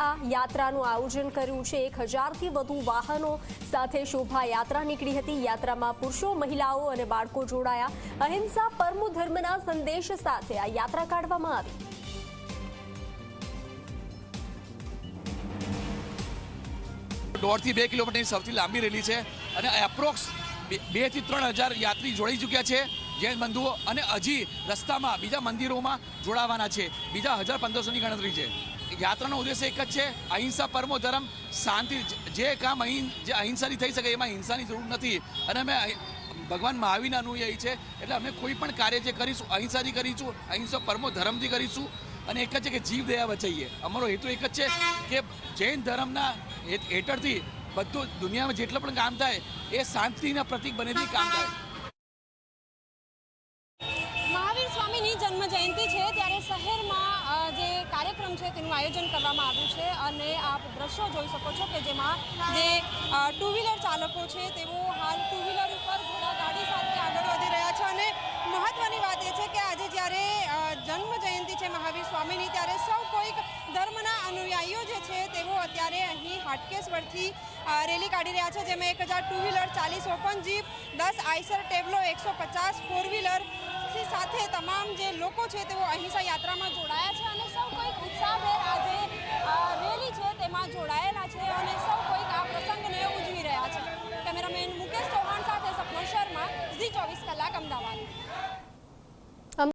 આ યાત્રાનું આયોજન કર્યું છે। 1000થી વધુ વાહનો સાથે શોભાયાત્રા નીકળી હતી। યાત્રામાં પુરુષો, મહિલાઓ અને બાળકો જોડાયા। અહિંસા પરમો ધર્મના સંદેશ સાથે આ યાત્રા કાઢવામાં આવી। 1.5 થી 2 કિલોમીટરની સૌથી લાંબી રેલી છે અને એપ્રોક્સ 2 થી 3000 યાત્રી જોડાઈ ચૂક્યા છે। જૈન બંધુઓ અને હજી રસ્તામાં બીજા મંદિરોમાં જોડાવાના છે। બીજા 1500ની ગણતરી છે। યાત્રાનો ઉદ્દેશ્ય એક જ છે, અહિંસા પરમો ધર્મ, શાંતિ। જે કામ જે અહિંસાથી થઈ શકે એમાં હિંસાની જરૂર નથી અને અમે ભગવાન મહાવીરના અનુયાયી છે એટલે અમે કોઈ પણ કાર્ય જે કરીશું અહિંસાથી કરીશું, અહિંસા પરમો ધર્મથી કરીશું અને એક જ છે કે જીવ દયા બચાવીએ। અમારો હેતુ એક જ છે કે જૈન ધર્મના હેઠળથી બધું દુનિયામાં જેટલું પણ કામ થાય એ શાંતિના પ્રતીક બનેથી કામ થાય। મહાવીર સ્વામીની જન્મ જયંતિ છે ત્યારે શહેરમાં જે કાર્યક્રમ છે તેનું આયોજન કરવામાં આવ્યું છે અને આપ દ્રશ્યો જોઈ શકો છો કે જેમાં જે ટુ વ્હીલર ચાલકો છે તેઓ હાલ ટુ વ્હીલર ઉપર ઘોડાગાડી સાથે આગળ વધી રહ્યા છે અને મહત્વની વાત એ છે કે આજે જ્યારે જન્મ જયંતિ છે મહાવીર સ્વામીની ત્યારે સૌ કોઈક ધર્મના અનુયાયીઓ જે છે તેઓ અત્યારે અહીં હાટકેશ્વરથી રેલી કાઢી રહ્યા છે, જેમાં 1000 two wheeler, 40 open jeep, 10 Eicher ટેબ્લો, 150 ફોર વ્હીલર સાથે તમામ જે લોકો છે તેઓ અહિંસા યાત્રામાં જોડાયા છે અને સૌ કોઈક ઉત્સાહભેર